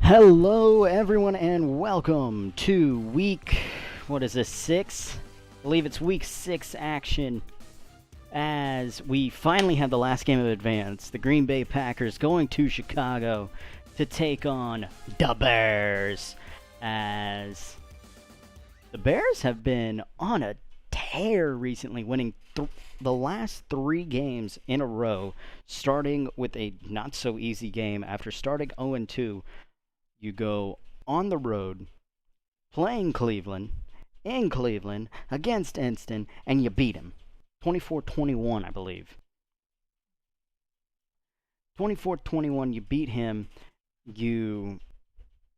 Hello, everyone, and welcome to week, what is this, 6? I believe it's week 6 action as we finally have the last game of advance. The Green Bay Packers going to Chicago to take on the Bears, as the Bears have been on a tear recently, winning the last 3 games in a row, starting with a not-so-easy game. After starting 0-2, you go on the road, playing Cleveland, in Cleveland, against Inston, and you beat him. 24-21, I believe. 24-21, you beat him. You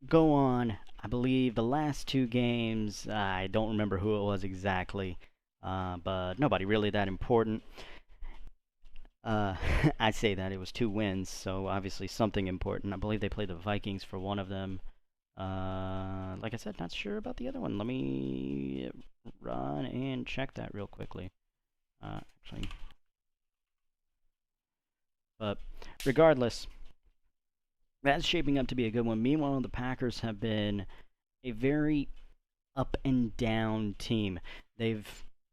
go on, I believe, the last 2 games. I don't remember who it was exactly, but nobody really that important. I say that it was 2 wins, so obviously something important. I believe they played the Vikings for one of them. Like I said, not sure about the other one. Let me run and check that real quickly. Actually, but regardless, that's shaping up to be a good one. Meanwhile, the Packers have been a very up and down team. They've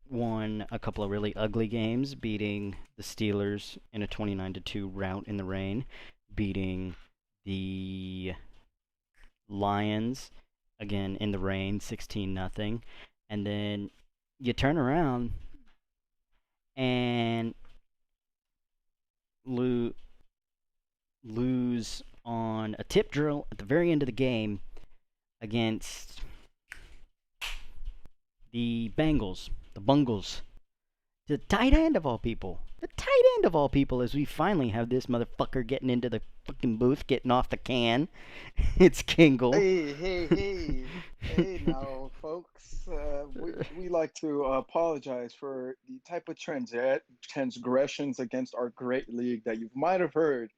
won a couple of really ugly games, beating the Steelers in a 29-2 rout in the rain, beating the Lions again in the rain, 16-0, and then you turn around and lose on a tip drill at the very end of the game against the Bengals. The Bungles. The tight end of all people. The tight end of all people, as we finally have this motherfucker getting into the fucking booth, getting off the can. It's Kingle. Hey now, folks. We like to apologize for the type of transgressions against our great league that you might have heard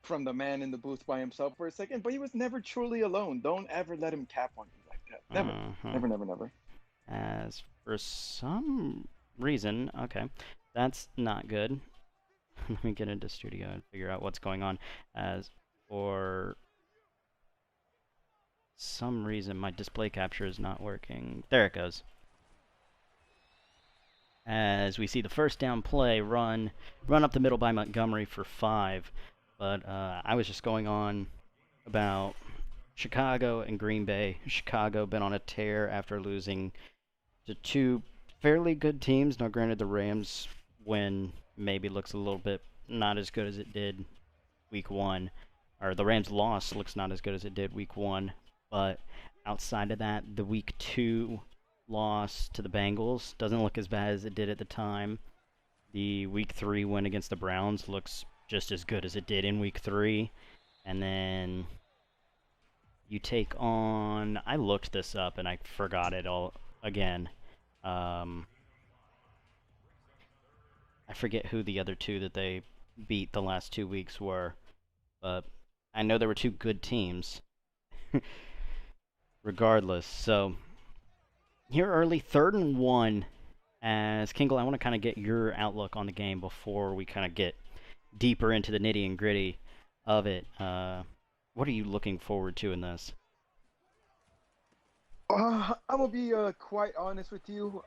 from the man in the booth by himself for a second, but he was never truly alone. Don't ever let him cap on you like that. Never. Uh-huh. Never, never, never. As for some reason, okay, that's not good. Let me get into studio and figure out what's going on. As for some reason, my display capture is not working. There it goes. As we see the first down play, run up the middle by Montgomery for 5. But I was just going on about Chicago and Green Bay. Chicago been on a tear after losing to 2 fairly good teams. Now, granted, the Rams win maybe looks a little bit not as good as it did week 1. Or the Rams loss looks not as good as it did week 1. But outside of that, the week 2 loss to the Bengals doesn't look as bad as it did at the time. The week 3 win against the Browns looks just as good as it did in week 3. And then you take on, I looked this up and I forgot it all again. I forget who the other 2 that they beat the last 2 weeks were, but I know there were 2 good teams. Regardless, so here early, 3rd and 1. As Kingle, I want to kind of get your outlook on the game before we kind of get deeper into the nitty and gritty of it. What are you looking forward to in this? I'm gonna be quite honest with you.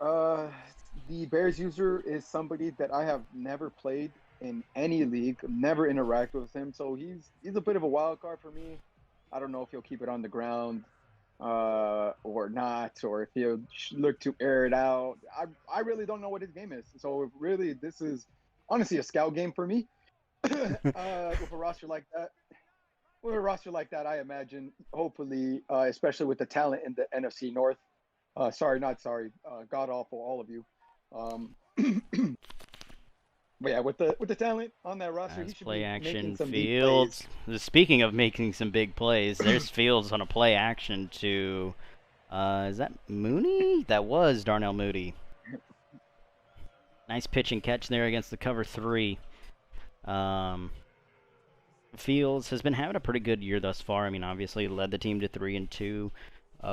The Bears user is somebody that I have never played in any league, never interacted with him, so he's a bit of a wild card for me. I don't know if he'll keep it on the ground or not, or if he'll look to air it out. I really don't know what his game is. So really, this is honestly a scout game for me. With a roster like that, I imagine, hopefully, especially with the talent in the NFC North. Sorry, not sorry. God awful, all of you. Um, but yeah, with the talent on that roster, As he should play be making action some deep plays. Fields. Speaking of making some big plays, there's Fields on a play action to. Is that Mooney? That was Darnell Mooney. Nice pitch and catch there against the cover 3. Fields has been having a pretty good year thus far. I mean, obviously led the team to 3-2.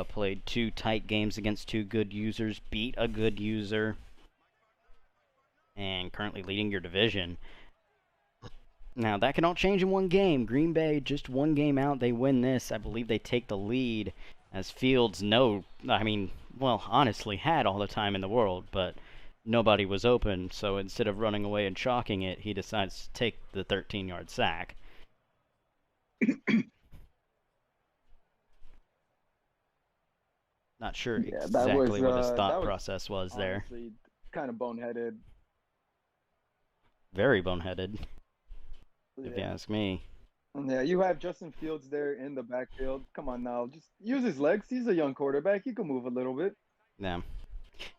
Played 2 tight games against 2 good users. Beat a good user. And currently leading your division. Now, that can all change in one game. Green Bay, just one game out, they win this. I believe they take the lead as Fields, well, honestly, had all the time in the world, but nobody was open, so instead of running away and chalking it, he decides to take the 13-yard sack. Not sure Yeah, that was exactly what his thought process was there. honestly kind of boneheaded. Very boneheaded, if you Yeah. ask me. Yeah, you have Justin Fields there in the backfield. Come on now, just use his legs. He's a young quarterback. He can move a little bit. Yeah.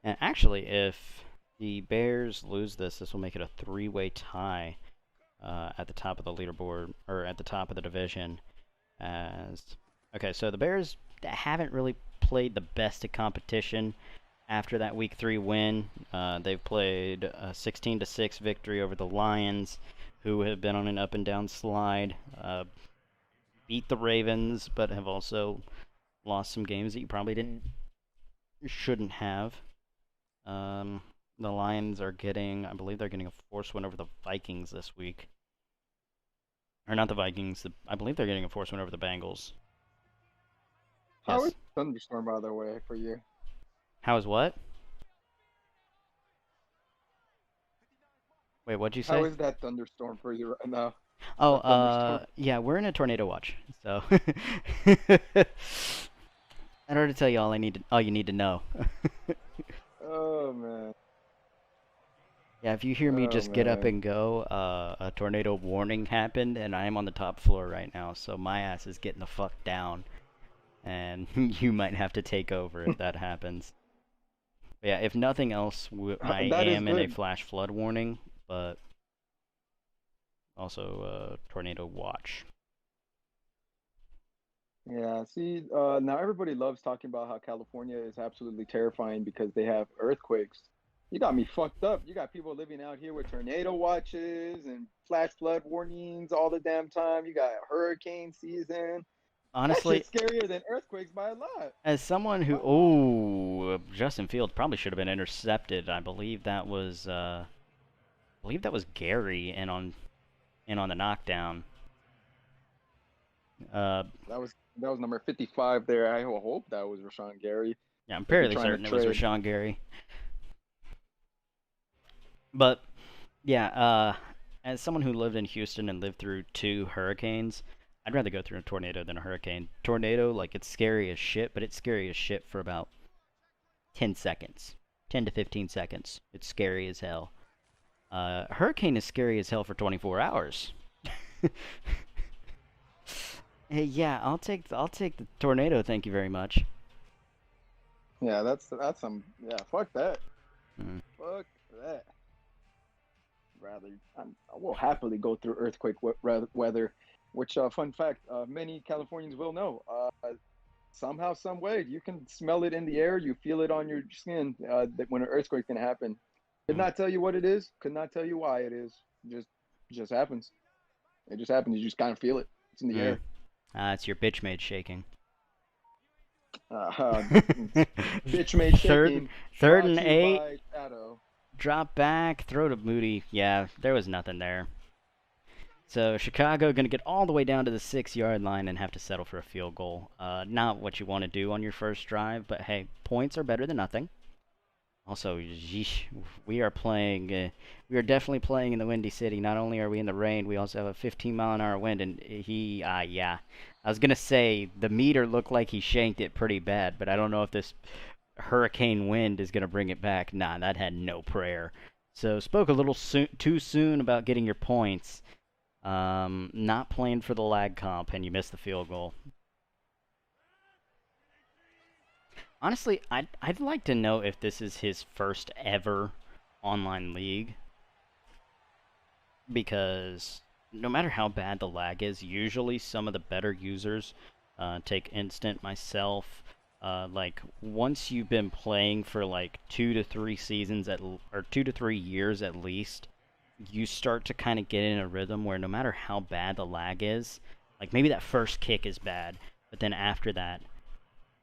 And actually, if the Bears lose this, this will make it a three-way tie at the top of the leaderboard, or at the top of the division. Okay, so the Bears haven't really played the best of competition after that Week 3 win. They've played a 16-6 victory over the Lions, who have been on an up-and-down slide. Beat the Ravens, but have also lost some games that you probably shouldn't have. The Lions are getting, I believe they're getting a forced win over the Vikings this week. Or not the Vikings, I believe they're getting a forced win over the Bengals. How Yes. is thunderstorm, by the way, for you? How is what? Wait, what'd you say? How is that thunderstorm for you right now? Oh, That thunderstorm. yeah, we're in a tornado watch, so in order to tell you all you need to know. Oh man. Yeah, if you hear me Oh just get up man. and go, a tornado warning happened, and I am on the top floor right now, so my ass is getting the fuck down, and you might have to take over if that happens. But yeah, if nothing else, I That is am in a good. flash flood warning, but also tornado watch. Yeah, see, now everybody loves talking about how California is absolutely terrifying because they have earthquakes. You got me fucked up. You got people living out here with tornado watches and flash flood warnings all the damn time. You got hurricane season. That Honestly, shit's scarier than earthquakes by a lot. as someone who, By a lot. Justin Fields probably should have been intercepted. I believe that was Gary in on the knockdown. Uh, That was number 55 there. I hope that was Rashawn Gary. yeah, I'm If you're fairly trying to certain it was trade. Rashawn Gary. But yeah, as someone who lived in Houston and lived through two hurricanes, I'd rather go through a tornado than a hurricane. Tornado, like, it's scary as shit, but it's scary as shit for about 10 seconds. 10 to 15 seconds. It's scary as hell. Hurricane is scary as hell for 24 hours. Hey, yeah, I'll take the tornado, thank you very much. Yeah, that's some. Yeah, fuck that. Mm. Fuck that. Rather, I will happily go through earthquake weather. Which, fun fact, many Californians will know. Somehow, some way, you can smell it in the air. You feel it on your skin that when an earthquake's gonna happen. Could Mm. not tell you what it is. Could not tell you why it is. Just, just happens. It just happens. You just kind of feel it. It's in the Mm. air. It's your bitch made shaking. Uh, bitch made third, shaking. third Brought and to you 8. by Shadow. Drop back, throw to Moody. Yeah, there was nothing there. So Chicago going to get all the way down to the 6-yard line and have to settle for a field goal. Not what you want to do on your first drive, but hey, points are better than nothing. Also, yeesh, we are playing. We are definitely playing in the Windy City. Not only are we in the rain, we also have a 15-mile-an-hour wind. And yeah, I was gonna say the meter looked like he shanked it pretty bad, but I don't know if this hurricane wind is gonna bring it back. Nah, that had no prayer. So spoke a little too soon about getting your points. Not playing for the lag comp, and you missed the field goal. Honestly, I'd like to know if this is his first ever online league, because no matter how bad the lag is, usually some of the better users take instant. Myself, like once you've been playing for like 2 to 3 seasons or 2 to 3 years at least, you start to kind of get in a rhythm where no matter how bad the lag is, like maybe that first kick is bad, but then after that,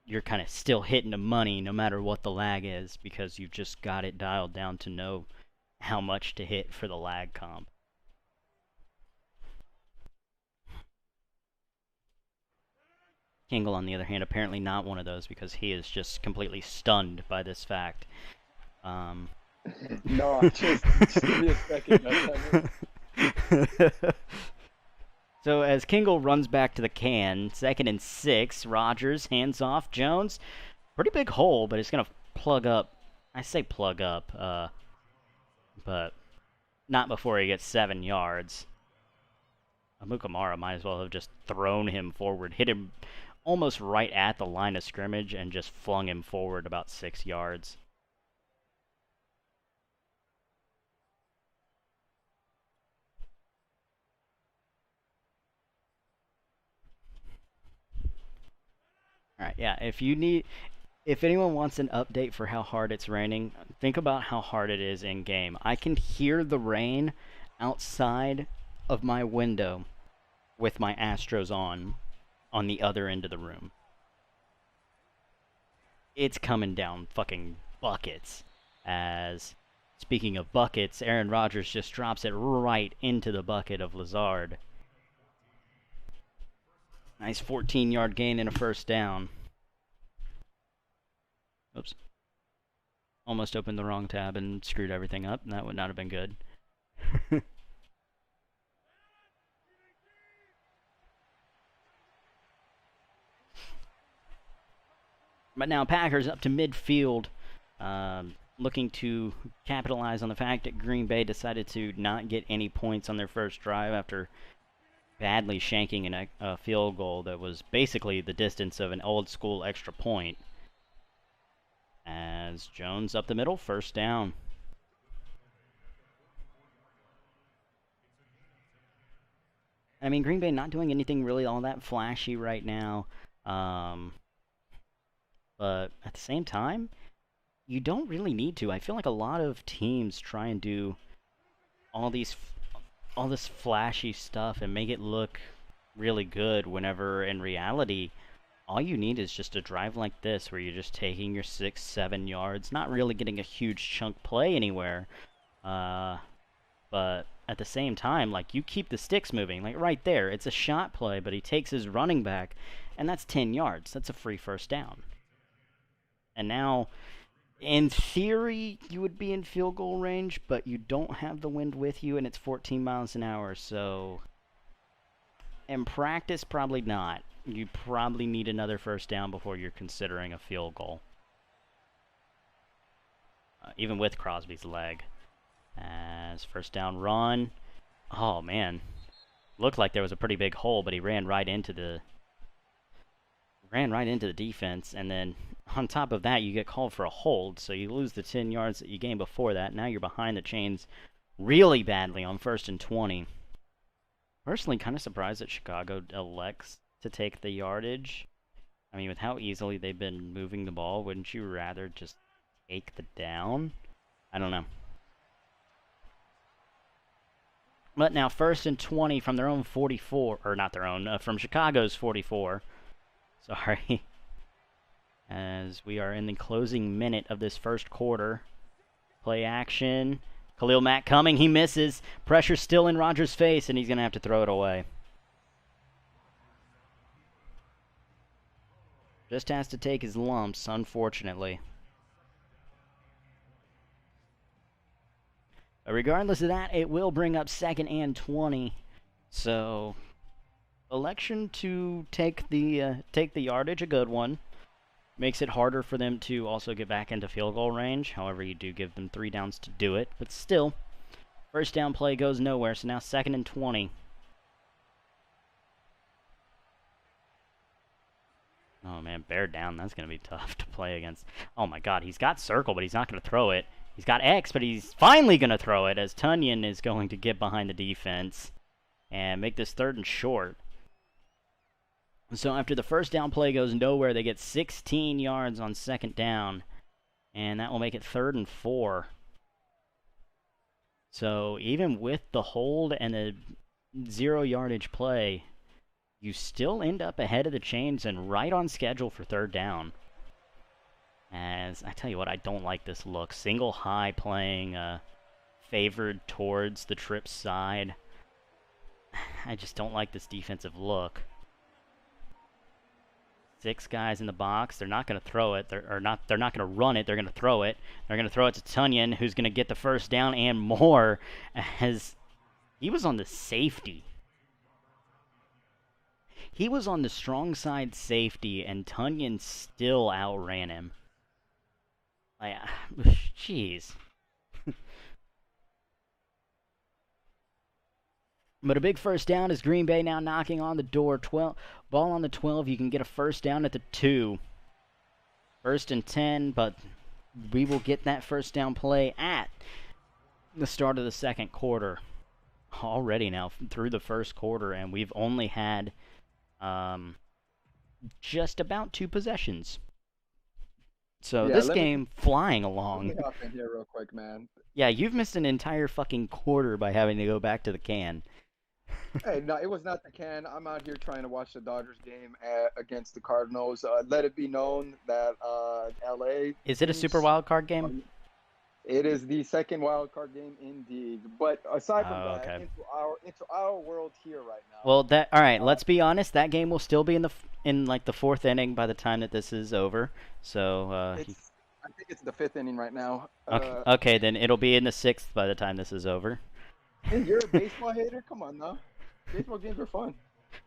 you're kind of still hitting the money no matter what the lag is because you've just got it dialed down to know how much to hit for the lag comp. Kingle, on the other hand, apparently not one of those because he is just completely stunned by this fact. No, just give me a second, goddammit. So as Kingle runs back to the can, 2nd and 6, Rodgers hands off Jones. Pretty big hole, but it's going to plug up. I say plug up, but not before he gets 7 yards. Amukamara might as well have just thrown him forward, hit him almost right at the line of scrimmage, and just flung him forward about 6 yards. Alright, yeah, if anyone wants an update for how hard it's raining, think about how hard it is in game. I can hear the rain outside of my window with my Astros on the other end of the room. It's coming down fucking buckets. As, speaking of buckets, Aaron Rodgers just drops it right into the bucket of Lazard. Nice 14-yard gain and a first down. Oops. Almost opened the wrong tab and screwed everything up, and that would not have been good. But now Packers up to midfield, looking to capitalize on the fact that Green Bay decided to not get any points on their first drive after badly shanking a field goal that was basically the distance of an old-school extra point. As Jones up the middle, first down. I mean, Green Bay not doing anything really all that flashy right now. But at the same time, you don't really need to. I feel like a lot of teams try and do all this flashy stuff and make it look really good whenever in reality all you need is just a drive like this where you're just taking your 6-7 yards, not really getting a huge chunk play anywhere, but at the same time, like, you keep the sticks moving. Like right there, it's a shot play, but he takes his running back, and that's 10 yards. That's a free first down. And now, in theory, you would be in field goal range, but you don't have the wind with you, and it's 14 miles an hour, so in practice, probably not. You probably need another first down before you're considering a field goal. Even with Crosby's leg. As first down run. Oh, man. Looked like there was a pretty big hole, but he ran right into the defense, and then on top of that, you get called for a hold, so you lose the 10 yards that you gained before that. Now you're behind the chains really badly on 1st and 20. Personally, kind of surprised that Chicago elects to take the yardage. I mean, with how easily they've been moving the ball, wouldn't you rather just take the down? I don't know. But now 1st and 20 from their own 44, or not their own, from Chicago's 44. Sorry. As we are in the closing minute of this first quarter. Play action. Khalil Mack coming. He misses. Pressure still in Rodgers' face, and he's going to have to throw it away. Just has to take his lumps, unfortunately. But regardless of that, it will bring up 2nd and 20. So, election to take the yardage, a good one. Makes it harder for them to also get back into field goal range. However, you do give them 3 downs to do it. But still, first down play goes nowhere. So now 2nd and 20. Oh, man, bear down. That's going to be tough to play against. Oh, my God. He's got circle, but he's not going to throw it. He's got X, but he's finally going to throw it as Tunyon is going to get behind the defense and make this 3rd and short. So after the first down play goes nowhere, they get 16 yards on 2nd down, and that will make it 3rd and 4. So even with the hold and the 0 yardage play, you still end up ahead of the chains and right on schedule for 3rd down. As I tell you what, I don't like this look. Single high playing favored towards the trip side. I just don't like this defensive look. 6 guys in the box. They're not going to throw it. They're not going to run it. They're going to throw it. They're going to throw it to Tunyon, who's going to get the first down and more, as he was on the safety. He was on the strong side safety, and Tunyon still outran him. Like, jeez. But a big first down is Green Bay now knocking on the door. Ball on the 12. You can get a first down at the 2. 1st and 10, but we will get that first down play at the start of the second quarter. Already now through the first quarter, and we've only had just about 2 possessions. So Yeah, this game flying along. Let me hop in here real quick, man. Yeah, you've missed an entire fucking quarter by having to go back to the can. Hey, no, it was not the can. I'm out here trying to watch the Dodgers game against the Cardinals. Let it be known that LA. Is it a super wild card game? It is the second wild card game indeed. But aside from that, okay. into our world here right now. Well, all right. Let's be honest. That game will still be in like the 4th inning by the time that this is over. So I think it's the 5th inning right now. Okay, then it'll be in the 6th by the time this is over. And you're a baseball hater? Come on now. Baseball games are fun.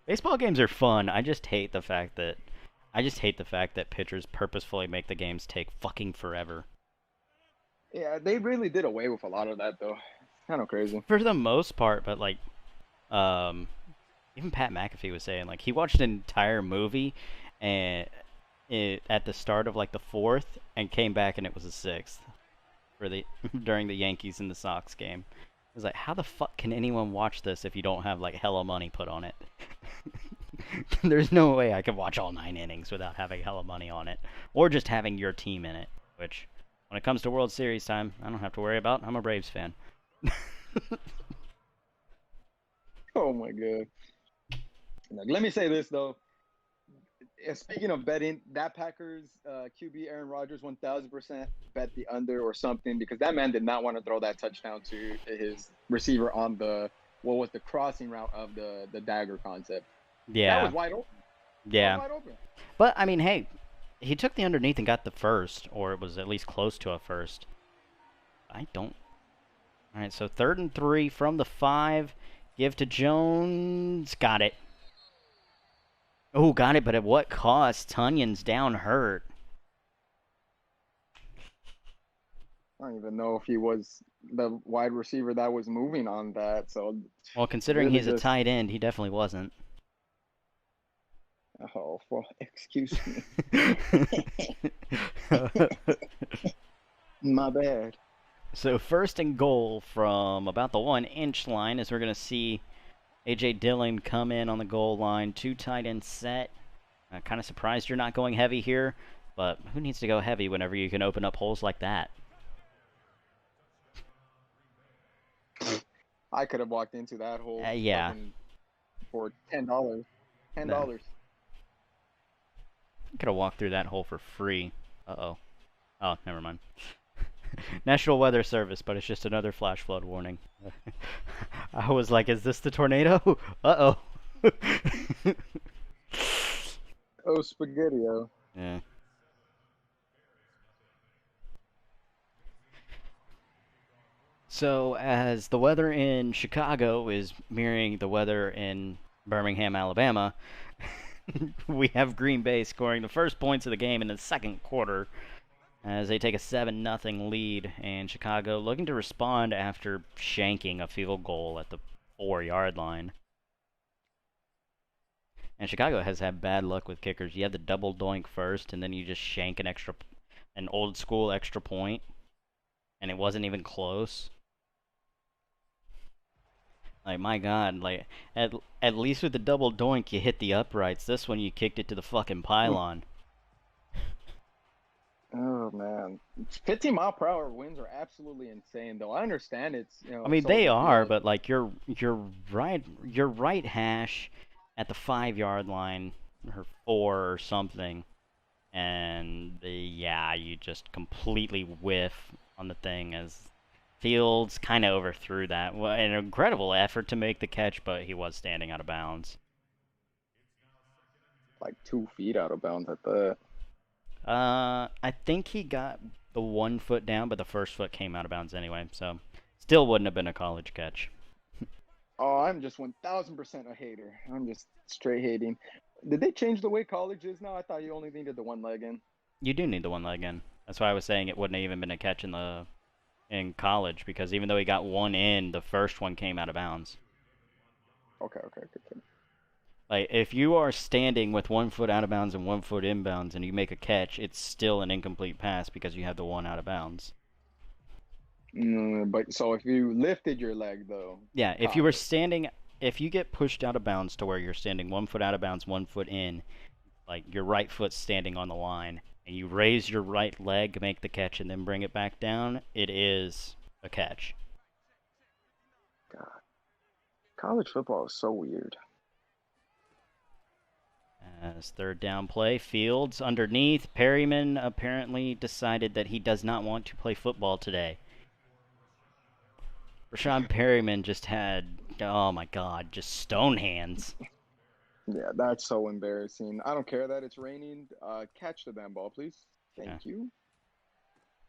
Baseball games are fun. I just hate the fact that pitchers purposefully make the games take fucking forever. Yeah, they really did away with a lot of that though. Kind of crazy. For the most part, but like, even Pat McAfee was saying like he watched an entire movie, and at the start of like the 4th, and came back and it was the 6th, for during the Yankees and the Sox game. I was like, how the fuck can anyone watch this if you don't have like hella money put on it? There's no way I could watch all 9 innings without having hella money on it, or just having your team in it. Which, when it comes to World Series time, I don't have to worry about. I'm a Braves fan. Oh my god. Let me say this though. Speaking of betting, that Packers QB Aaron Rodgers 1000% bet the under or something, because that man did not want to throw that touchdown to his receiver on the crossing route of the dagger concept. Yeah. That was wide open. Yeah. Wide open. But I mean, hey, he took the underneath and got the first, or it was at least close to a first. I don't. All right, so 3rd and 3 from the 5. Give to Jones. Got it. Oh, got it, but at what cost? Tunyon's down hurt. I don't even know if he was the wide receiver that was moving on that. So, well, considering he's a tight end, he definitely wasn't. Oh, well, excuse me. My bad. So 1st and goal from about the 1-inch line, as we're going to see A.J. Dillon come in on the goal line. 2 tight end set. Kind of surprised you're not going heavy here, but who needs to go heavy whenever you can open up holes like that? I could have walked into that hole. Yeah. For $10. $10. Could have walked through that hole for free. Uh-oh. Oh, never mind. National Weather Service, but it's just another flash flood warning. I was like, is this the tornado? Uh-oh. Oh, spaghetti-o. Yeah. So, as the weather in Chicago is mirroring the weather in Birmingham, Alabama, we have Green Bay scoring the first points of the game in the second quarter as they take a 7-0 lead, and Chicago looking to respond after shanking a field goal at the 4-yard line. And Chicago has had bad luck with kickers. You have the double doink first, and then you just shank an old school extra point, and it wasn't even close. Like, my God, like, at least with the double doink, you hit the uprights. This one, you kicked it to the fucking pylon. Oh, man. 15-mile-per-hour winds are absolutely insane, though. I understand it's, I mean, they are, but, like, your right hash at the 5-yard line, or 4 or something, and, yeah, you just completely whiff on the thing as Fields kind of overthrew that. Well, an incredible effort to make the catch, but he was standing out of bounds. like 2 feet out of bounds at that. I think he got the 1 foot down, but the first foot came out of bounds anyway, so still wouldn't have been a college catch. Oh, I'm just 1000% a hater. I'm just straight hating. Did they change the way college is now? I thought you only needed the one leg in. You do need the one leg in. That's why I was saying it wouldn't have even been a catch in college, because even though he got one in, the first one came out of bounds. Okay, okay, okay. Like, if you are standing with 1 foot out of bounds and 1 foot inbounds and you make a catch, it's still an incomplete pass because you have the one out of bounds. But so if you lifted your leg though, Yeah, if caught you were it. standing, if you get pushed out of bounds to where you're standing 1 foot out of bounds, 1 foot in, like your right foot's standing on the line, and you raise your right leg, make the catch, and then bring it back down, it is a catch. God, college football is so weird. As third down play, Fields underneath. Perryman apparently decided that he does not want to play football today. Rashad Perryman just had, oh my god, just stone hands. Yeah, that's so embarrassing. I don't care that it's raining. Catch the damn ball, please. Yeah. Thank you.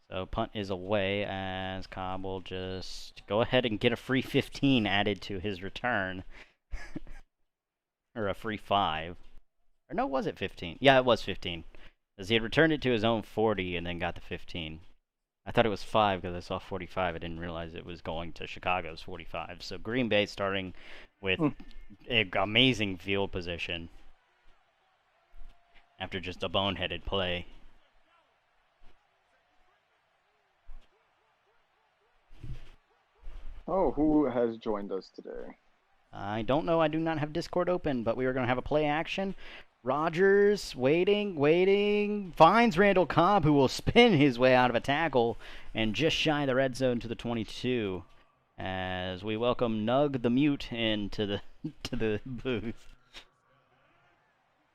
So punt is away as Cobb will just go ahead and get a free 15 added to his return. Or a free 5. Or no, was it 15? Yeah, it was 15. Because he had returned it to his own 40 and then got the 15. I thought it was 5 because I saw 45. I didn't realize it was going to Chicago's 45. So Green Bay starting with an amazing field position after just a boneheaded play. Oh, who has joined us today? I don't know. I do not have Discord open, but we are going to have a play action. Rodgers waiting, finds Randall Cobb, who will spin his way out of a tackle and just shy of the red zone to the 22. As we welcome Nug the Mute into the to the booth.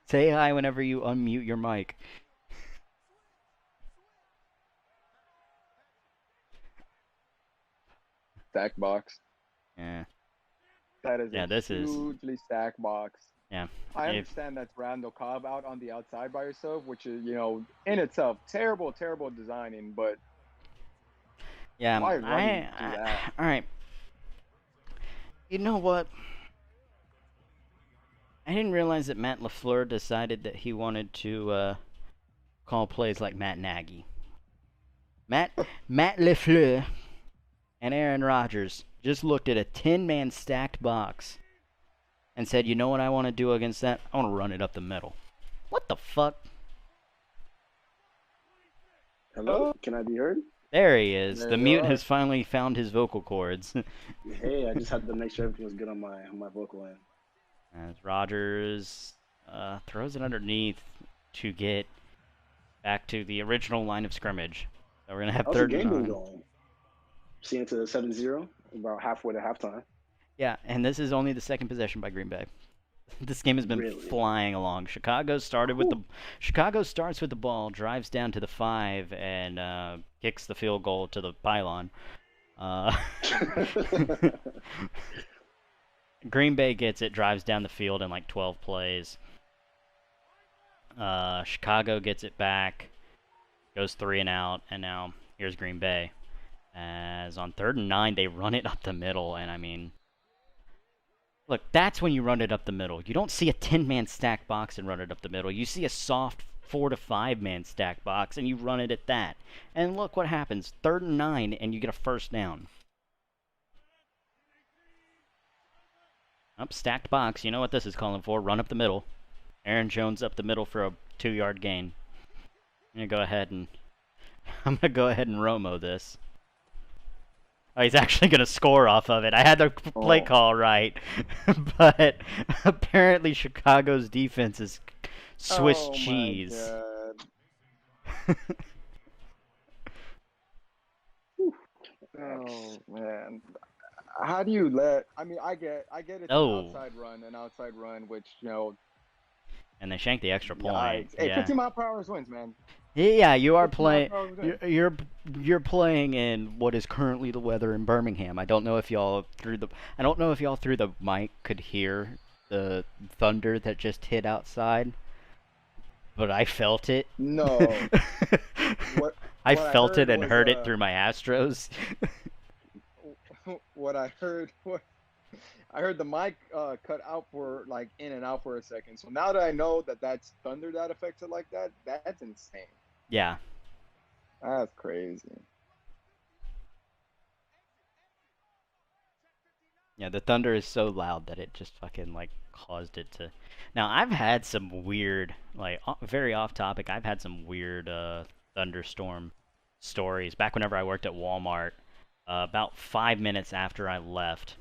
Say hi whenever you unmute your mic. Stack box. Yeah. That is this is hugely stacked box. yeah. I understand that's Randall Cobb out on the outside by yourself, which is, in itself terrible designing. But yeah, why running do that? All right. You know what? I didn't realize that Matt LaFleur decided that he wanted to call plays like Matt Nagy. Matt LaFleur and Aaron Rodgers just looked at a 10-man stacked box and said, you know what I want to do against that? I want to run it up the middle. What the fuck? Hello? Can I be heard? There he is. There The you mute are. has finally found his vocal cords. Hey, I just had to make sure everything was good on my vocal end. As Rodgers throws it underneath to get back to the original line of scrimmage. So we're going to have How's the third game and been 9. going? Seeing to 7-0, about halfway to halftime. Yeah, and this is only the second possession by Green Bay. This game has been Really? flying along. Chicago starts with the ball, drives down to the 5, and kicks the field goal to the pylon. Green Bay gets it, drives down the field in like 12 plays. Chicago gets it back, goes 3 and out, and now here's Green Bay. As on 3rd and 9, they run it up the middle, and I mean, look, that's when you run it up the middle. You don't see a 10-man stack box and run it up the middle. You see a soft 4 to 5-man stack box, and you run it at that. And look what happens. 3rd and 9, and you get a first down. Up, stacked box. You know what this is calling for. Run up the middle. Aaron Jones up the middle for a 2-yard gain. I'm going to go ahead and Romo this. Oh, he's actually going to score off of it. I had the play call right. But apparently Chicago's defense is Swiss cheese. Oh man. How do you let? I mean, I get it's an outside run, which And they shanked the extra point. Hey, Yeah. 15 mile per hour wins, man. Yeah, you are 15 mile playing. per hour wins. You're playing in what is currently the weather in Birmingham. I don't know if y'all through the mic could hear the thunder that just hit outside. but I felt it. No. What I what I felt it heard and was heard it through my Astros. what I heard what I heard the mic cut out for like in and out for a second. So now that I know that that's thunder that affects it like that, that's insane. Yeah. That's crazy. Yeah, the thunder is so loud that it just fucking like caused it to. Now I've had some weird, like very off topic. I've had some weird thunderstorm stories back whenever I worked at Walmart. About 5 minutes after I left,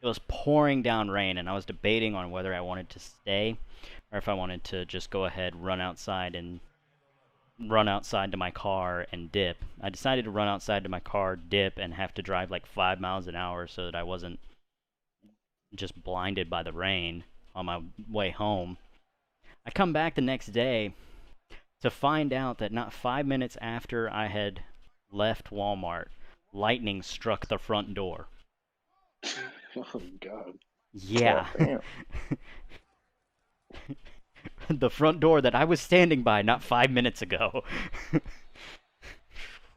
it was pouring down rain, and I was debating on whether I wanted to stay or if I wanted to just go ahead, run outside to my car and dip. I decided to run outside to my car, dip, and have to drive like 5 miles an hour so that I wasn't just blinded by the rain on my way home. I come back the next day to find out that not 5 minutes after I had left Walmart, lightning struck the front door. Oh God. Yeah. Oh, damn. The front door that I was standing by not 5 minutes ago.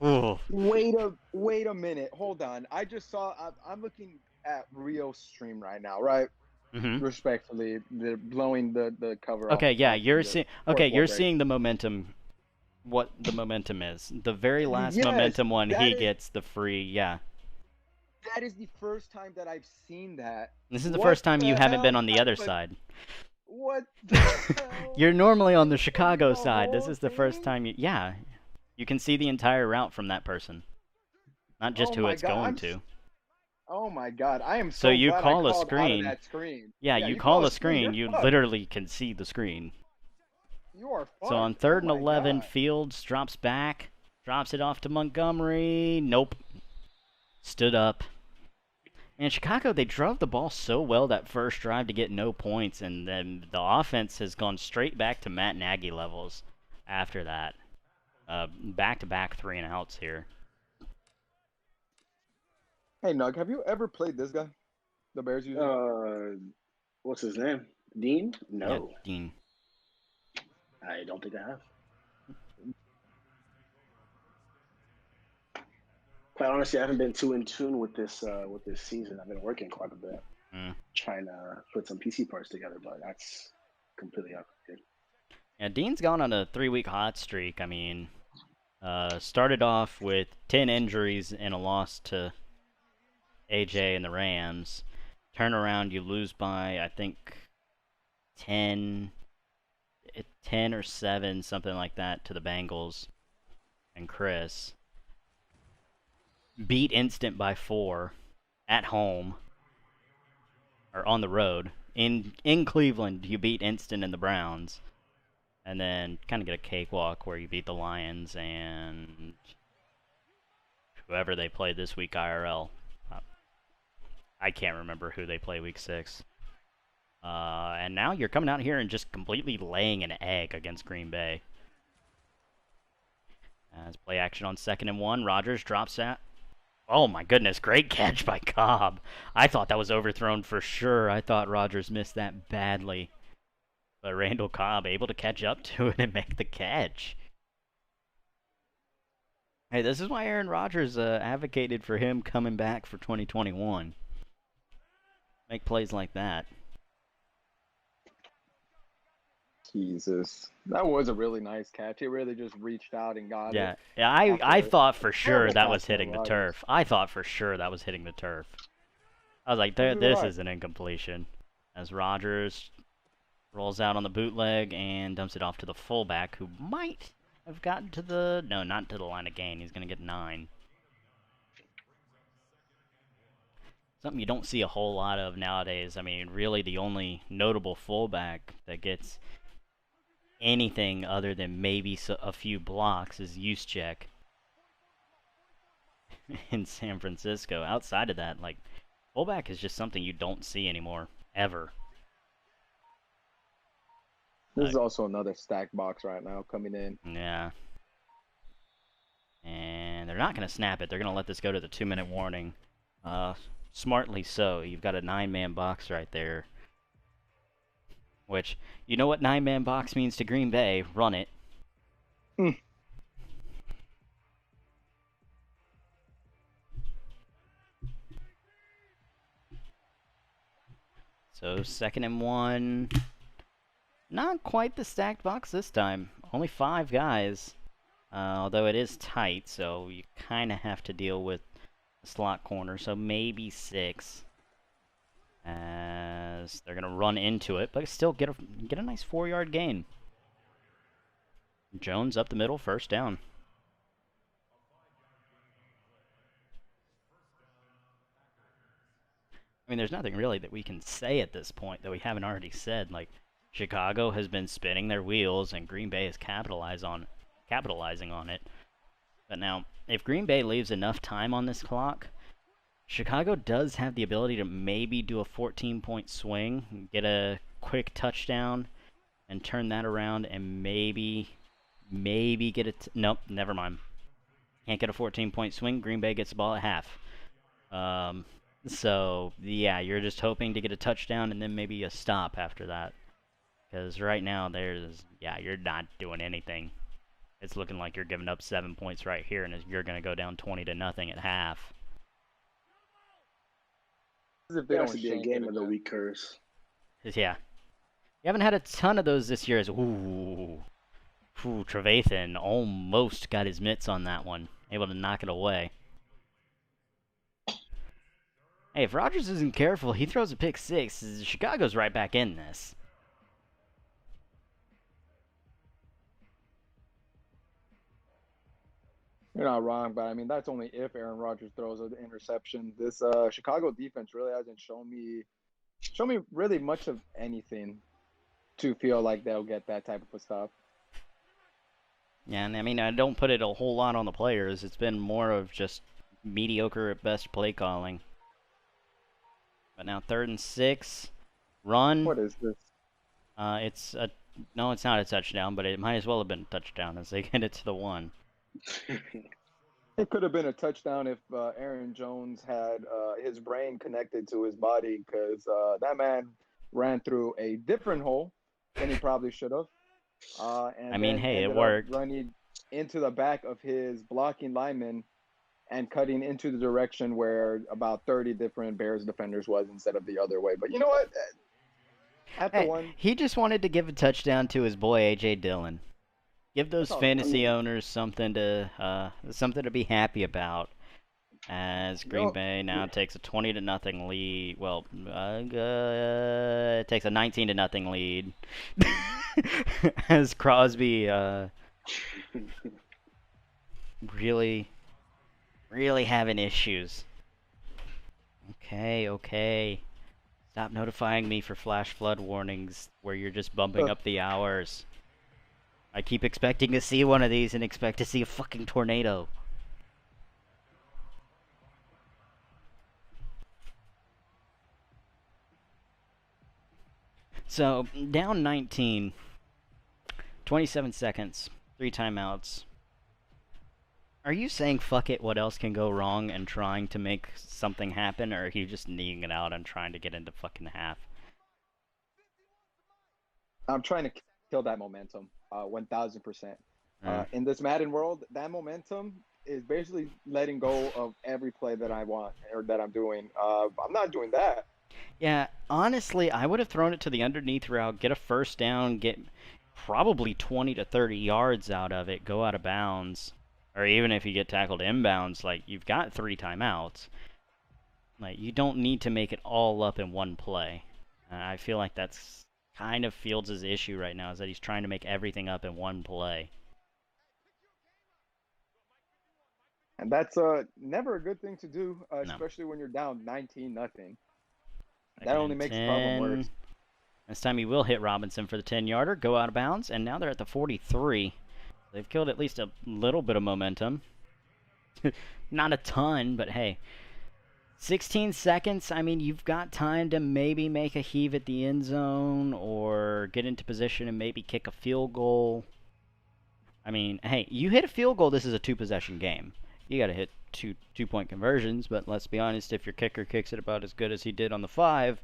Ooh. Wait a minute. Hold on. I just saw. I'm looking at Rio's stream right now, right? Mm-hmm. Respectfully, they're blowing the cover. Okay, off, yeah, off you're the seeing. fourth Okay, you're wall break. seeing the momentum. What the momentum is. The very last Yes, momentum one, that he is- gets the free. Yeah. That is the first time that I've seen that. This is the What first time you the haven't been hell on the other happened? side. What the hell? You're normally on the Is it Chicago the side. This whole is the first thing? time you. Yeah. You can see the entire route from that person. Not just Oh who my it's God, going I'm to. Oh my God, I am So so you glad call I a called out of screen. that screen. Yeah, you call a screen, you You're fucked. literally can see the screen. You are fucked. So on Oh 3rd and my 11, God. Fields drops back, drops it off to Montgomery. Nope. Stood up. And Chicago, they drove the ball so well that first drive to get no points, and then the offense has gone straight back to Matt Nagy levels after that. Back-to-back 3-and-outs here. Hey, Nug, have you ever played this guy? The Bears user? What's his name? Dean? No, Yeah, Dean. I don't think I have. Quite honestly, I haven't been too in tune with this season. I've been working quite a bit, trying to put some PC parts together, but that's completely out. Yeah, Dean's gone on a 3-week hot streak. I mean, started off with 10 injuries and a loss to AJ and the Rams. Turn around, you lose by, I think, 10 or 7, something like that, to the Bengals and Chris. Beat Instant by 4 at home, or on the road. In Cleveland, you beat Instant and the Browns. And then kind of get a cakewalk where you beat the Lions and whoever they play this week IRL. I can't remember who they play week 6. And now you're coming out here and just completely laying an egg against Green Bay. As play action on 2nd and 1, Rodgers drops that. Oh my goodness, great catch by Cobb. I thought that was overthrown for sure. I thought Rodgers missed that badly. But Randall Cobb able to catch up to it and make the catch. Hey, this is why Aaron Rodgers advocated for him coming back for 2021. Make plays like that. Jesus. That was a really nice catch. He really just reached out and got it. Yeah, I thought for sure terrible that was pass by hitting the Rodgers. turf. I thought for sure that was hitting the turf. I was like, So did this I. is an incompletion. As Rodgers rolls out on the bootleg and dumps it off to the fullback, who might have gotten to the... No, not to the line of gain. He's going to get 9. Something you don't see a whole lot of nowadays. I mean, really the only notable fullback that gets anything other than maybe a few blocks is Juszczyk in San Francisco. Outside of that, like, fullback is just something you don't see anymore, ever. This is also another stack box right now coming in. Yeah. And they're not going to snap it. They're going to let this go to the 2-minute warning. Smartly so. You've got a 9-man box right there. Which, you know what 9-man box means to Green Bay. Run it. So 2nd and 1. Not quite the stacked box this time. Only 5 guys. Although it is tight, so you kind of have to deal with the slot corner. So maybe 6. As they're going to run into it, but still get a nice 4-yard gain. Jones up the middle, 1st down. I mean, there's nothing really that we can say at this point that we haven't already said. Like, Chicago has been spinning their wheels, and Green Bay is capitalizing on it. But now, if Green Bay leaves enough time on this clock, Chicago does have the ability to maybe do a 14-point swing, get a quick touchdown, and turn that around, and maybe get it. Nope, never mind. Can't get a 14-point swing. Green Bay gets the ball at half. So, yeah, you're just hoping to get a touchdown and then maybe a stop after that. Because right now, you're not doing anything. It's looking like you're giving up 7 points right here, and you're going to go down 20-0 at half. If they don't be a game of the week curse. Yeah. You haven't had a ton of those this year. Trevathan almost got his mitts on that one. Able to knock it away. Hey, if Rodgers isn't careful, he throws a pick 6. Chicago's right back in this. You're not wrong, but I mean that's only if Aaron Rodgers throws an interception. This Chicago defense really hasn't shown me really much of anything to feel like they'll get that type of a stop. Yeah, and I mean I don't put it a whole lot on the players. It's been more of just mediocre at best play calling. But now 3rd and 6, run. What is this? No, it's not a touchdown, but it might as well have been a touchdown as they get it to the 1. It could have been a touchdown if Aaron Jones had his brain connected to his body, because that man ran through a different hole than he probably should have. I mean, hey, it worked. Running into the back of his blocking lineman and cutting into the direction where about 30 different Bears defenders was instead of the other way. But you know what? He just wanted to give a touchdown to his boy A.J. Dillon. Give those fantasy owners something to be happy about. As Green Bay now takes a 20-0 lead. Well, it takes a 19-0 lead. As Crosby really having issues. Okay. Stop notifying me for flash flood warnings where you're just bumping up the hours. I keep expecting to see one of these and expect to see a fucking tornado. So, down 19. 27 seconds. 3 timeouts. Are you saying fuck it, what else can go wrong, and trying to make something happen, or are you just kneeing it out and trying to get into fucking half? I'm trying to kill that momentum, 1,000%. In this Madden world, that momentum is basically letting go of every play that I want or that I'm doing. I'm not doing that. Yeah, honestly, I would have thrown it to the underneath route, get a 1st down, get probably 20 to 30 yards out of it, go out of bounds. Or even if you get tackled inbounds, like, you've got 3 timeouts. Like, you don't need to make it all up in one play. I feel like that's kind of Fields' issue right now, is that he's trying to make everything up in one play. And that's never a good thing to do, especially when you're down 19-0. That only makes the problem worse. This time he will hit Robinson for the 10-yarder, go out of bounds, and now they're at the 43. They've killed at least a little bit of momentum. Not a ton, but hey. 16 seconds, I mean, you've got time to maybe make a heave at the end zone or get into position and maybe kick a field goal. I mean, hey, you hit a field goal, this is a 2-possession game. You got to hit two-point conversions, but let's be honest, if your kicker kicks it about as good as he did on the 5,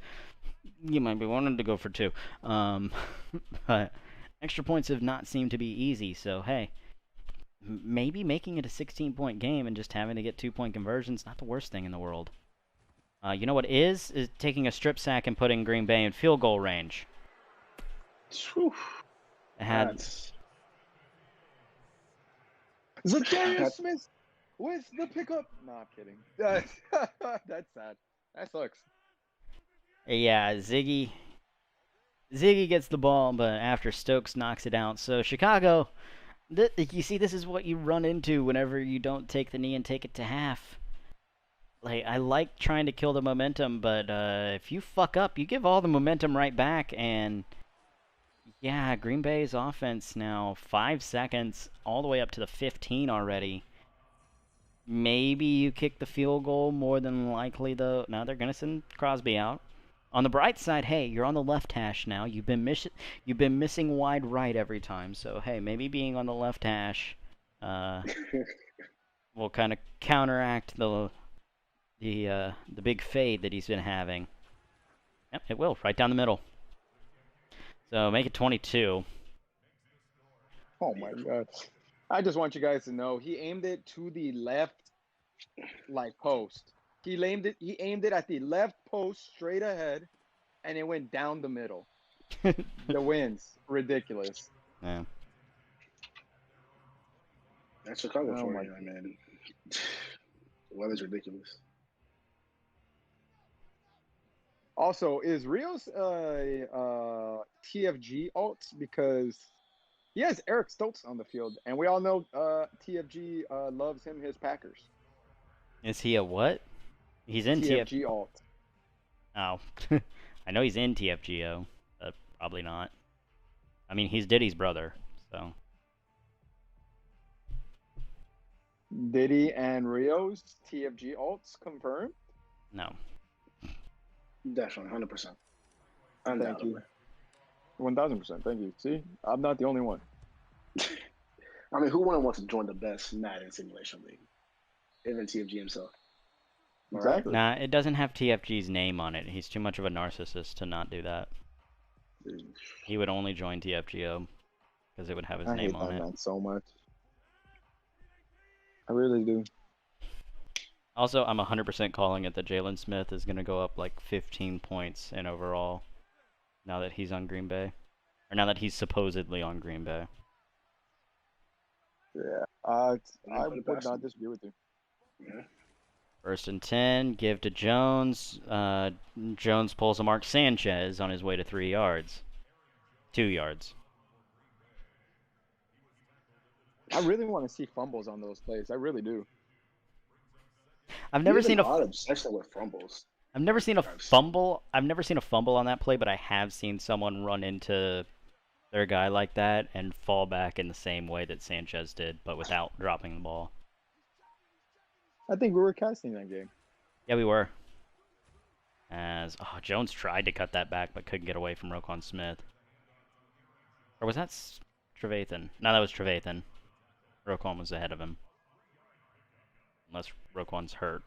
you might be wanting to go for 2. But extra points have not seemed to be easy, so hey, maybe making it a 16-point game and just having to get 2-point conversions, not the worst thing in the world. You know what is taking a strip sack and putting Green Bay in field goal range. Whew. Zadarius Smith with the pickup. No, I'm kidding. That's sad. That sucks. Yeah, Ziggy gets the ball, but after Stokes knocks it out. So Chicago, you see, this is what you run into whenever you don't take the knee and take it to half. Like, I like trying to kill the momentum, but if you fuck up, you give all the momentum right back, and yeah, Green Bay's offense now 5 seconds, all the way up to the 15 already. Maybe you kick the field goal, more than likely, though. Now they're going to send Crosby out. On the bright side, hey, you're on the left hash now. You've been missing wide right every time, so hey, maybe being on the left hash will kind of counteract the big fade that he's been having. Yep, it will, right down the middle. So make it 22. Oh my god. I just want you guys to know he aimed it to the left post. He aimed it at the left post straight ahead, and it went down the middle. The winds. Ridiculous. Yeah. That's Chicago for you, man. The weather's ridiculous. Also, is Rios TFG alt? Because he has Eric Stokes on the field, and we all know TFG loves him his Packers. Is he a what? He's in TFG alt. Oh. I know he's in TFGO, but probably not. I mean, he's Diddy's brother, so. Diddy and Rios TFG alts confirmed? No. Definitely, 100%. Thank you. 1,000%. Thank you. See, I'm not the only one. I mean, who wouldn't want to join the best Madden simulation league? Even TFG himself. Exactly. Nah, it doesn't have TFG's name on it. He's too much of a narcissist to not do that. He would only join TFGO because it would have his name on it. I hate that so much. I really do. Also, I'm 100% calling it that Jalen Smith is going to go up like 15 points in overall now that he's on Green Bay. Or now that he's supposedly on Green Bay. Yeah, I would not disagree with you. Yeah. 1st and 10, give to Jones. Jones pulls a Mark Sanchez on his way to 3 yards. 2 yards. I really want to see fumbles on those plays. I really do. I've never seen a obsession with fumbles. I've never seen a fumble. I've never seen a fumble on that play, but I have seen someone run into their guy like that and fall back in the same way that Sanchez did, but without dropping the ball. I think we were casting that game. Yeah, we were. Jones tried to cut that back, but couldn't get away from Roquan Smith. Or was that Trevathan? No, that was Trevathan. Roquan was ahead of him. Unless Roquan's hurt.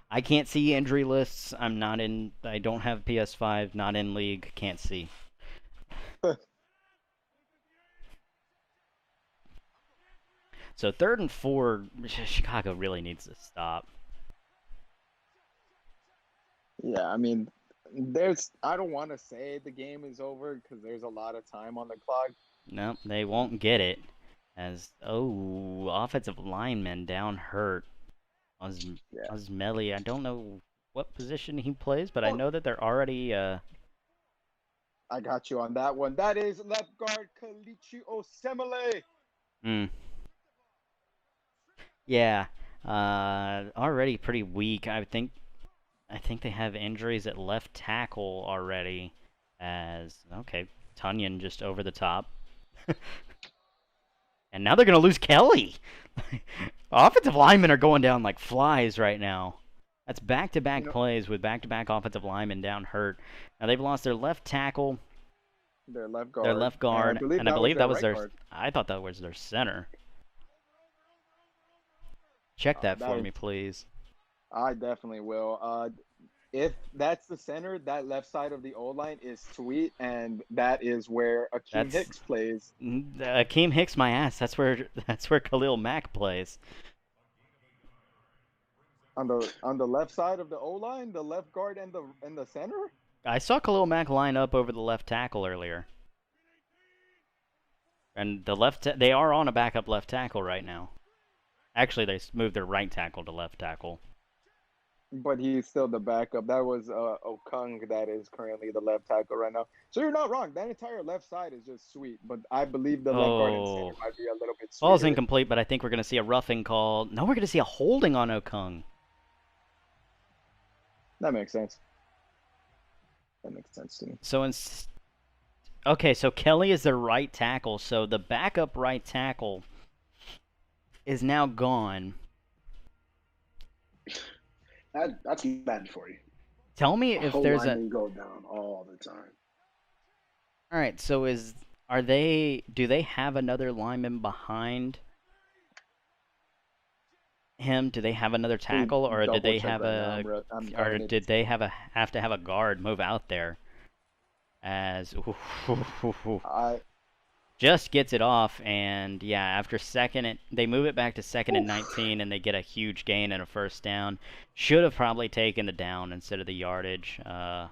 I can't see injury lists. I don't have PS5, not in league, can't see. So 3rd and 4, Chicago really needs to stop. Yeah, I mean, I don't want to say the game is over because there's a lot of time on the clock. No, they won't get it. Offensive lineman down hurt. Osmelli, I don't know what position he plays, but I know that they're already... I got you on that one. That is left guard Kalichi Osemele. Yeah, already pretty weak. I think they have injuries at left tackle already. Tunyon just over the top. And now they're going to lose Kelly. Offensive linemen are going down like flies right now. That's back-to-back plays with back-to-back offensive linemen down hurt. Now they've lost their left tackle, their left guard, and I believe that was their. I thought that was their center. Check that for me, please. I definitely will. If that's the center, that left side of the O line is sweet, and that is where Akeem Hicks plays. Akeem Hicks, my ass. That's where Khalil Mack plays. On the left side of the O line, the left guard and the center. I saw Khalil Mack line up over the left tackle earlier. And they are on a backup left tackle right now. Actually, they moved their right tackle to left tackle. But he's still the backup. That was Okung that is currently the left tackle right now. So you're not wrong. That entire left side is just sweet. But I believe the left guard and center might be a little bit sweeter. Ball's incomplete, but I think we're going to see a roughing call. No, we're going to see a holding on Okung. That makes sense. That makes sense to me. So okay, so Kelly is their right tackle. So the backup right tackle is now gone. That's bad for you. Tell me if there's a go down all the time. All right, so do they have another lineman behind him? Do they have another tackle, or did they have did they have to have a guard move out there? As just gets it off, and yeah, after they move it back to 2nd and 19, and they get a huge gain and a first down. Should have probably taken the down instead of the yardage. I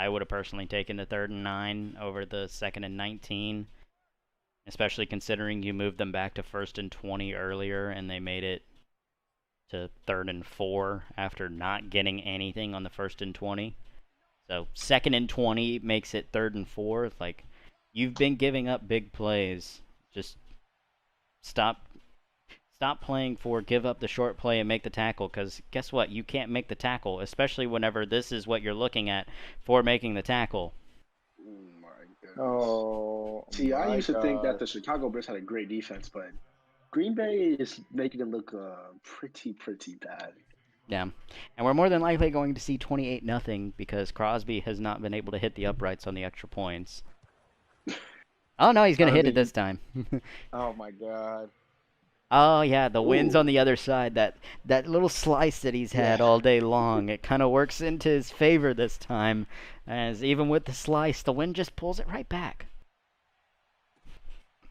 would have personally taken the 3rd and 9 over the 2nd and 19, especially considering you moved them back to 1st and 20 earlier, and they made it to 3rd and 4 after not getting anything on the 1st and 20. So 2nd and 20 makes it 3rd and 4. Like, you've been giving up big plays. Just stop playing for give up the short play and make the tackle, because guess what? You can't make the tackle, especially whenever this is what you're looking at for making the tackle. Oh, my goodness. See, I used to think that the Chicago Bears had a great defense, but Green Bay is making it look pretty bad. Yeah, and we're more than likely going to see 28-0 because Crosby has not been able to hit the uprights on the extra points. Oh, no, he's going to hit it this time. Oh, my God. Oh, yeah, the wind's on the other side. That little slice that he's had all day long, it kind of works into his favor this time, as even with the slice, the wind just pulls it right back.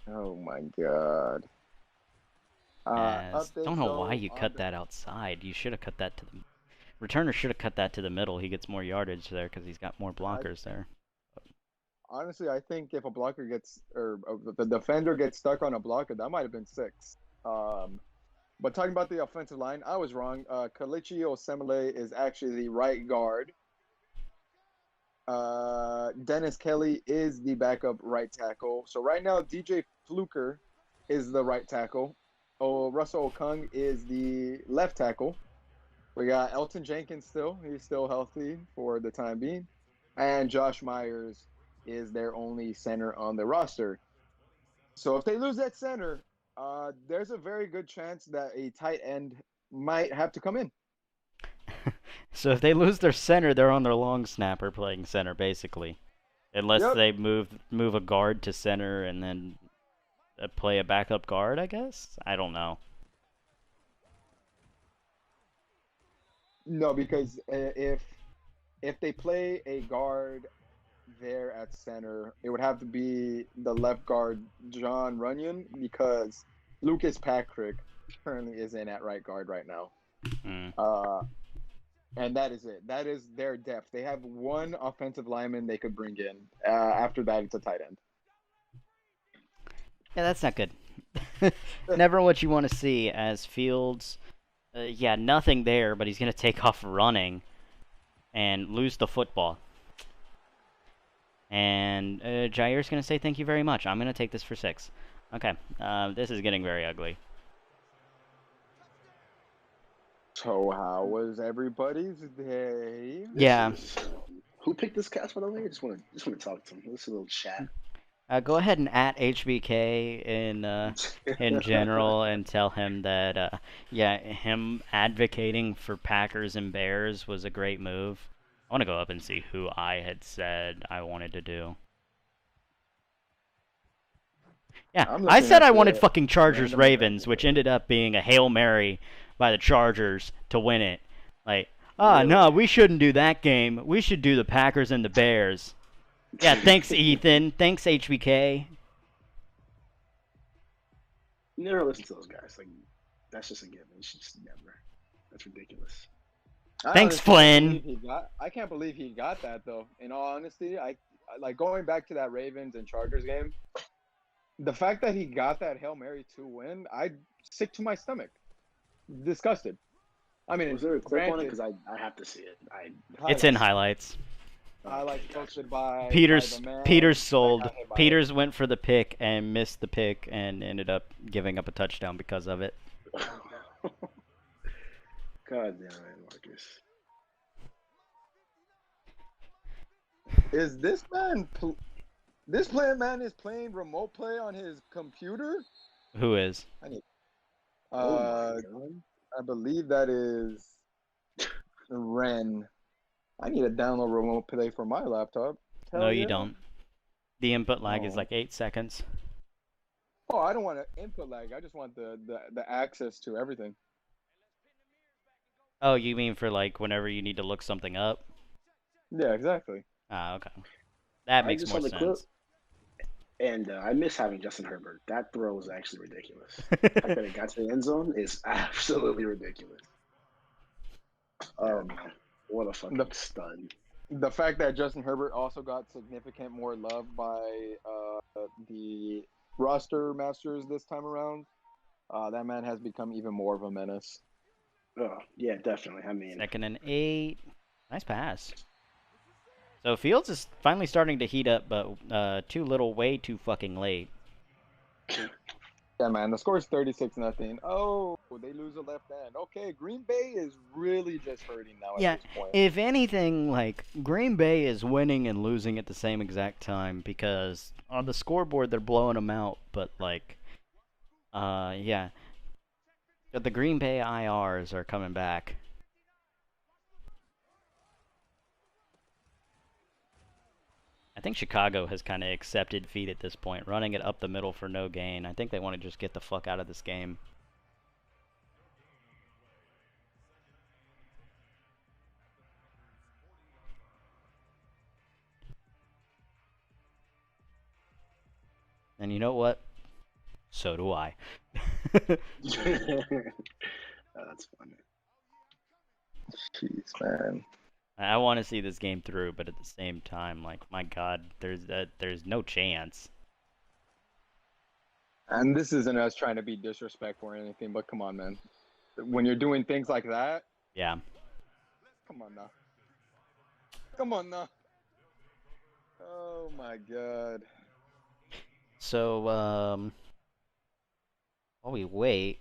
Oh, my God. Don't know why you cut that outside. You should have cut that to the... Returner should have cut that to the middle. He gets more yardage there because he's got more blockers there. Honestly, I think if a blocker gets, or the defender gets stuck on a blocker, that might have been 6. But talking about the offensive line, I was wrong. Kalichi Osemele is actually the right guard. Dennis Kelly is the backup right tackle. So right now, DJ Fluker is the right tackle. Russell Okung is the left tackle. We got Elton Jenkins still. He's still healthy for the time being. And Josh Myers is their only center on the roster. So if they lose that center, there's a very good chance that a tight end might have to come in. So if they lose their center, they're on their long snapper playing center, basically. Unless they move a guard to center and then play a backup guard, I guess? I don't know. No, because if they play a guard there at center, it would have to be the left guard, John Runyon, because Lucas Patrick currently is in at right guard right now. And that is it. That is their depth. They have one offensive lineman they could bring in. After that, it's a tight end. Yeah, that's not good. Never what you want to see as Fields. Nothing there, but he's going to take off running and lose the football. And Jair's going to say thank you very much. I'm going to take this for 6. Okay, this is getting very ugly. So how was everybody's day? Yeah. Who picked this cast, by the way? I just want to talk to him. Let's do a little chat. Go ahead and at HBK in general and tell him that him advocating for Packers and Bears was a great move. I want to go up and see who I had said I wanted to do. Yeah, I said I wanted fucking Chargers Ravens, which ended up being a Hail Mary by the Chargers to win it. Like, no, we shouldn't do that game. We should do the Packers and the Bears. Yeah, thanks, Ethan. Thanks, HBK. You never listen to those guys. Like, that's just a given. You should just never. That's ridiculous. Thanks, Flynn. I can't believe he got that, though. In all honesty, I like going back to that Ravens and Chargers game. The fact that he got that Hail Mary to win, I'm sick to my stomach. Disgusted. I mean, was there a clip on it? Because I have to see it. It's in highlights. Highlights posted by Peters sold. Peters went for the pick and missed the pick and ended up giving up a touchdown because of it. God damn it, Marcus. Is this man? This man is playing remote play on his computer. Who is? I believe that is Ren. I need to download remote play for my laptop. No, you don't. The input lag is like 8 seconds. Oh, I don't want an input lag. I just want the access to everything. Oh, you mean for like whenever you need to look something up? Yeah, exactly. Ah, okay. That makes more sense. Clip, and I miss having Justin Herbert. That throw was actually ridiculous. The fact that it got to the end zone is absolutely ridiculous. Oh man, what a fucking stud! The fact that Justin Herbert also got significant more love by the roster masters this time around. That man has become even more of a menace. Oh yeah, definitely. I mean, 2nd and 8. Nice pass. So Fields is finally starting to heat up, but too little, way too fucking late. Yeah, man. The score is 36-0. Oh, they lose a left end. Okay, Green Bay is really just hurting now at this point. If anything, like, Green Bay is winning and losing at the same exact time because on the scoreboard they're blowing them out, but, like, yeah. But the Green Bay IRs are coming back. I think Chicago has kind of accepted defeat at this point, running it up the middle for no gain. I think they want to just get the fuck out of this game. And you know what? So do I. That's funny. Jeez, man. I want to see this game through, but at the same time, like, my God, there's no chance. And this isn't us trying to be disrespectful or anything, but come on, man. When you're doing things like that, yeah. Come on now. Come on now. Oh my God. So, while we wait,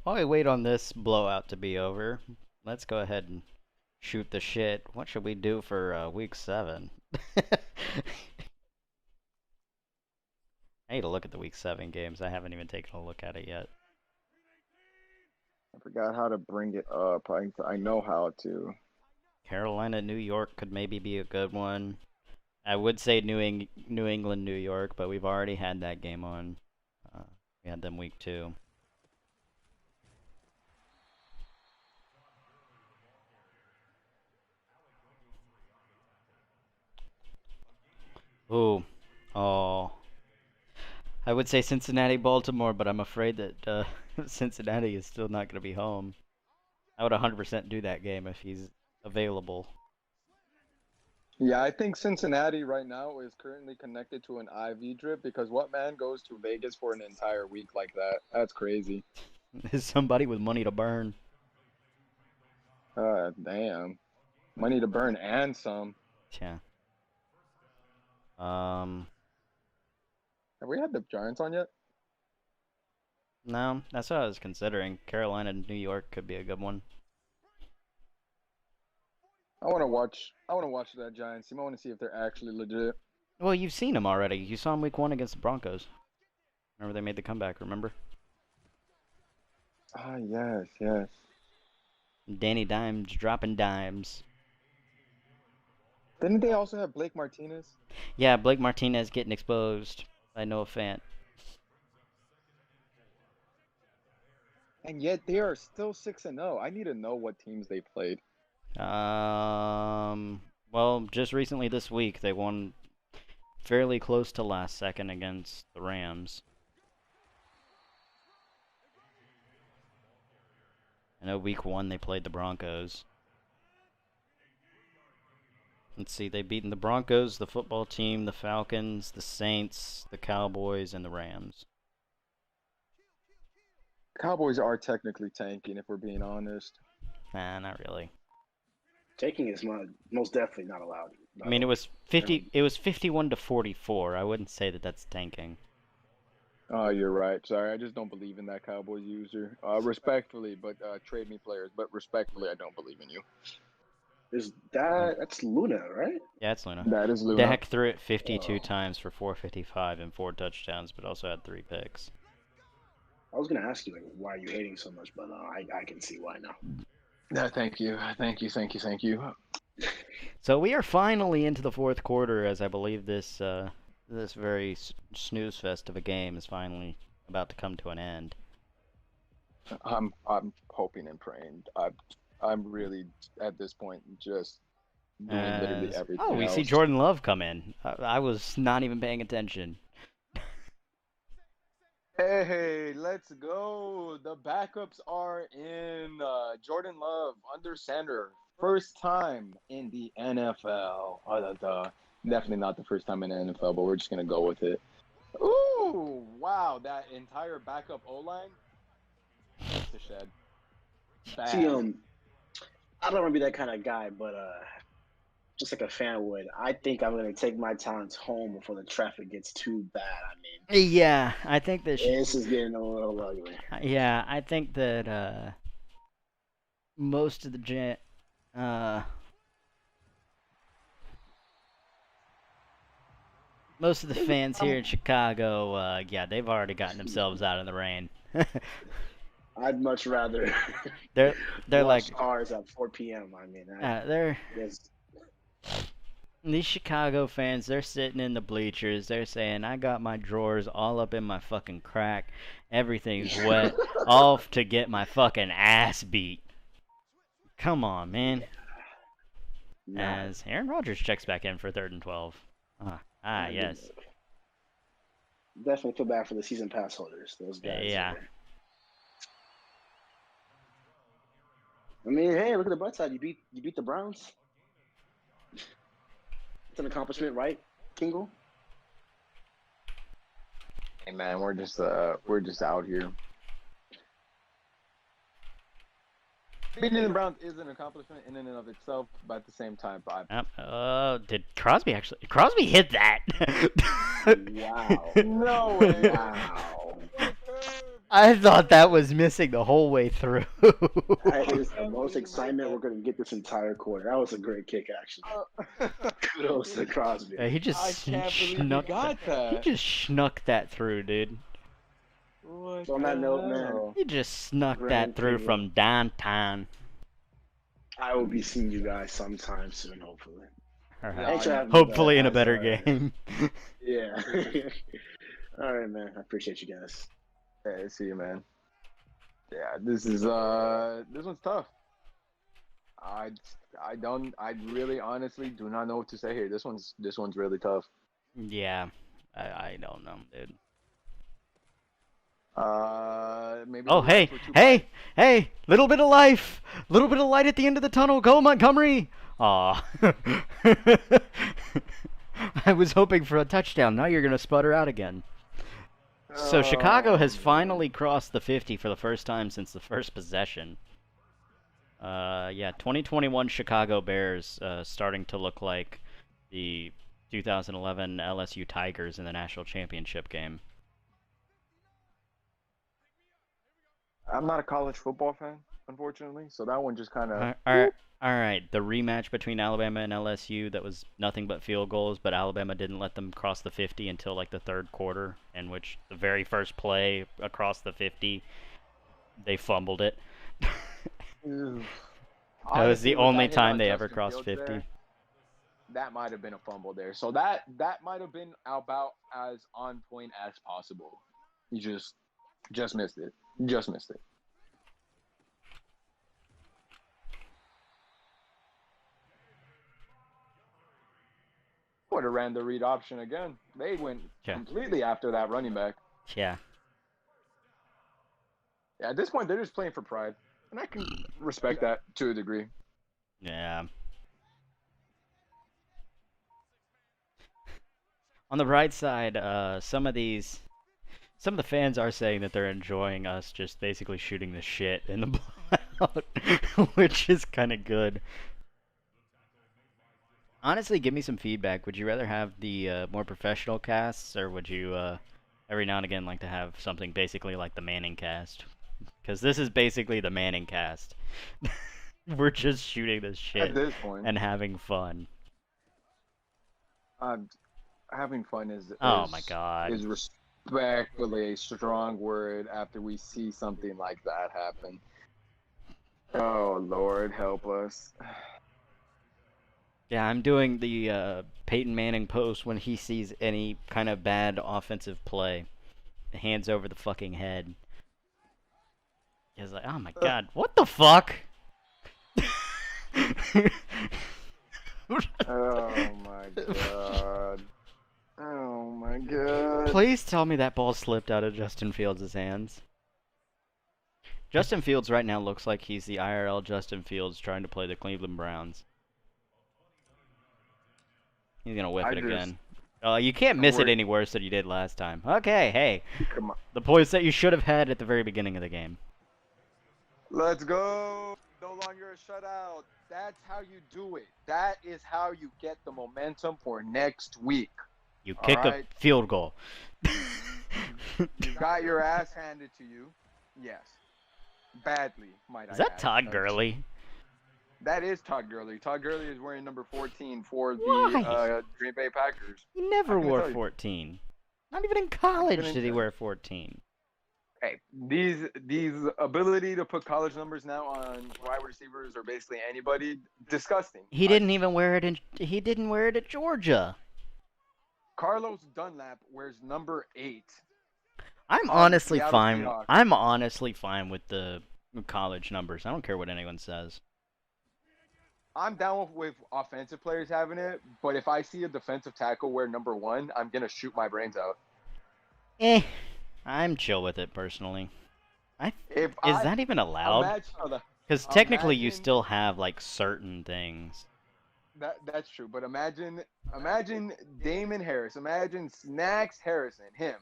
on this blowout to be over, let's go ahead and shoot the shit. What should we do for week 7? I need to look at the week 7 games. I haven't even taken a look at it yet. I forgot how to bring it up. I know how to. Carolina, New York could maybe be a good one. I would say New England, New York, but we've already had that game on. We had them week 2. Ooh. Oh. I would say Cincinnati, Baltimore, but I'm afraid that Cincinnati is still not going to be home. I would 100% do that game if he's available. Yeah, I think Cincinnati right now is currently connected to an IV drip because what man goes to Vegas for an entire week like that? That's crazy. Is somebody with money to burn. Damn. Money to burn and some. Yeah. Have we had the Giants on yet? No, that's what I was considering. Carolina and New York could be a good one. I want to watch that Giants team. I want to see if they're actually legit. Well, you've seen them already. You saw them week 1 against the Broncos. Remember they made the comeback, remember? Ah, yes, yes. Danny Dimes dropping dimes. Didn't they also have Blake Martinez? Yeah, Blake Martinez getting exposed by Noah Fant. and yet they are still 6-0. I need to know what teams they played. Well, just recently this week they won fairly close to last second against the Rams. I know week 1 they played the Broncos. Let's see, they've beaten the Broncos, the football team, the Falcons, the Saints, the Cowboys, and the Rams. Cowboys are technically tanking, if we're being honest. Nah, not really. Taking is most definitely not allowed. I mean, it was 50. It was 51-44. I wouldn't say that that's tanking. Oh, you're right. Sorry, I just don't believe in that Cowboys user. Respectfully, but trade me players. But respectfully, I don't believe in you. That's Luna, right? Yeah, it's Luna. That is Luna. Dak threw it 52 times for 455 and 4 touchdowns, but also had 3 picks. I was gonna ask you, like, why are you hating so much, but I can see why now. No, thank you. So we are finally into the fourth quarter, as I believe this this very snooze fest of a game is finally about to come to an end. I'm hoping and praying. I'm really at this point just doing literally everything. Oh, we see Jordan Love come in. I was not even paying attention. Hey, let's go. The backups are in. Jordan Love under center. First time in the NFL. Definitely not the first time in the NFL, but we're just going to go with it. Ooh, wow. That entire backup O-line. That's a shed. Bad. See, I don't want to be that kind of guy, but just like a fan would, I think I'm going to take my talents home before the traffic gets too bad. I mean, yeah, I think that this is getting a little ugly. Yeah, I think that most of the most of the fans here in Chicago, yeah, they've already gotten themselves out in the rain. I'd much rather they're watch like cars at 4 p.m. I mean, these Chicago fans, they're sitting in the bleachers. They're saying, "I got my drawers all up in my fucking crack. Everything's wet, all to get my fucking ass beat." Come on, man. As Aaron Rodgers checks back in for 3rd and 12. Yes. Definitely feel bad for the season pass holders. Those guys. Yeah. I mean, hey, look at the bright side. You beat the Browns. It's an accomplishment, right, Kingle? Hey man, we're just out here. Beating the Browns is an accomplishment in and of itself, but at the same time, did Crosby hit that? Wow. No way. Wow. I thought that was missing the whole way through. That is the most excitement we're going to get this entire quarter. That was a great kick, actually. Kudos to Crosby. Yeah, he just snuck that. He just snuck that through, dude. So on that note, man, he just snuck that through from downtown. I will be seeing you guys sometime soon, hopefully. Hopefully in a better game. Yeah. All right, man. I appreciate you guys. Hey, see you, man. Yeah, this one's tough. I really honestly do not know what to say here. This one's really tough. Yeah, I don't know, dude. Maybe. Oh, hey! Little bit of life, little bit of light at the end of the tunnel. Go Montgomery! Aw. I was hoping for a touchdown. Now you're gonna sputter out again. So Chicago has finally crossed the 50 for the first time since the first possession. Yeah, 2021 Chicago Bears starting to look like the 2011 LSU Tigers in the national championship game. I'm not a college football fan, unfortunately, so that one just kind of... All right, the rematch between Alabama and LSU that was nothing but field goals, but Alabama didn't let them cross the 50 until like the third quarter, in which the very first play across the 50, they fumbled it. That was the only time they ever crossed 50. There, that might have been a fumble there. So that might have been about as on point as possible. You just missed it. Just missed it. would have ran the read option again. They went Yeah. completely after that running back. Yeah. Yeah, at this point, they're just playing for pride. And I can respect that to a degree. Yeah. On the bright side, some of the fans are saying that they're enjoying us just basically shooting the shit in the blowout, which is kind of good. Honestly, give me some feedback. Would you rather have the more professional casts, or would you every now and again like to have something basically like the Manning cast? Because this is basically the Manning cast. We're just shooting this shit At this point, and having fun. having fun is Oh my god. is respectfully a strong word after we see something like that happen. Oh Lord, help us. Yeah, I'm doing the Peyton Manning post when he sees any kind of bad offensive play. Hands over the fucking head. He's like, oh my god, what the fuck? Oh my god. Oh my god. Please tell me that ball slipped out of Justin Fields' hands. Justin Fields right now looks like he's the IRL Justin Fields trying to play the Cleveland Browns. He's gonna whip it again. You can't miss it any worse than you did last time. Okay, hey. Come on. The points that you should have had at the very beginning of the game. Let's go. No longer a shutout. That's how you do it. That is how you get the momentum for next week. You kick a field goal. You got your ass handed to you. Yes. Badly, might I add. Is that Todd Gurley? That is Todd Gurley. Todd Gurley is wearing number 14 for the Green Bay Packers. He never wore 14. Not even in college did he wear 14. Hey, these ability to put college numbers now on wide receivers or basically anybody, disgusting. He didn't even wear it he didn't wear it at Georgia. Carlos Dunlap wears number 8. I'm honestly fine. I'm honestly fine with the college numbers. I don't care what anyone says. I'm down with offensive players having it, but if I see a defensive tackle wear number 1, I'm gonna shoot my brains out. I'm chill with it personally. Is that even allowed? Because technically, you still have like certain things. That's true, but imagine Damon Harris, imagine Snacks Harrison, him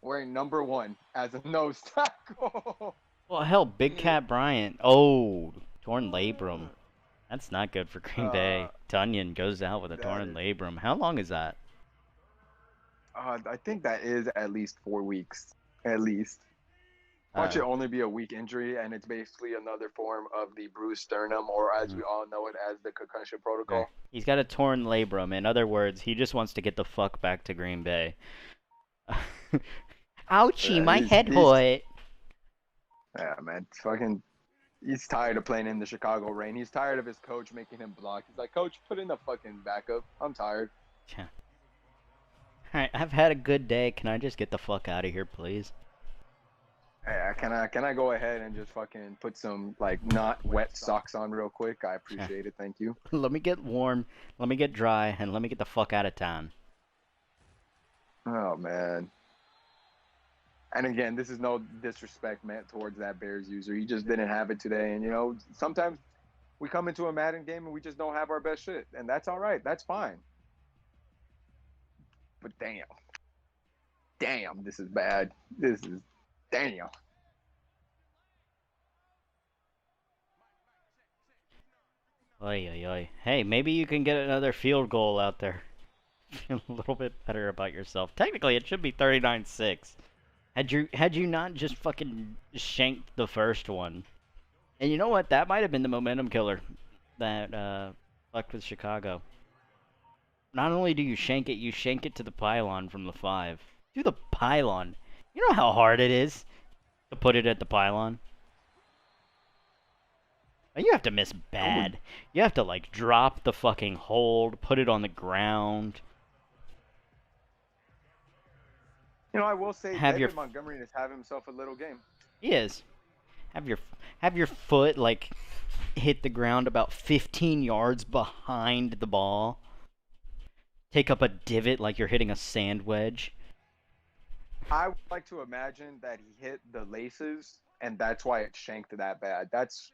wearing number 1 as a nose tackle. Well, hell, Big Cat Bryant. Oh, torn labrum. That's not good for Green Bay. Tunyon goes out with a torn labrum. How long is that? I think that is at least 4 weeks. At least. Watch it only be a week injury, and it's basically another form of the bruised sternum, or as we all know it as the concussion protocol. He's got a torn labrum. In other words, he just wants to get the fuck back to Green Bay. Ouchie, my head hurt. Yeah, man. He's tired of playing in the Chicago rain. He's tired of his coach making him block. He's like, Coach, put in the fucking backup. I'm tired. Yeah. Alright, I've had a good day. Can I just get the fuck out of here, please? Hey, can I go ahead and just fucking put some, like, not wet socks on real quick? I appreciate it. Thank you. Let me get warm, let me get dry, and let me get the fuck out of town. Oh, man. And again, this is no disrespect meant towards that Bears user. He just didn't have it today. And, you know, sometimes we come into a Madden game and we just don't have our best shit. And that's all right. That's fine. But damn. Damn, this is bad. This is damn. Oy, oy, oy. Hey, maybe you can get another field goal out there. Feel a little bit better about yourself. Technically, it should be 39-6. Had you not just fucking shanked the first one. And you know what? That might have been the momentum killer that fucked with Chicago. Not only do you shank it to the pylon from the 5. To the pylon. You know how hard it is to put it at the pylon? You have to miss bad. You have to, like, drop the fucking hold, put it on the ground. You know, I will say David Montgomery has had himself a little game. He is. Have your foot, like, hit the ground about 15 yards behind the ball. take up a divot like you're hitting a sand wedge. I would like to imagine that he hit the laces, and that's why it shanked that bad. That's,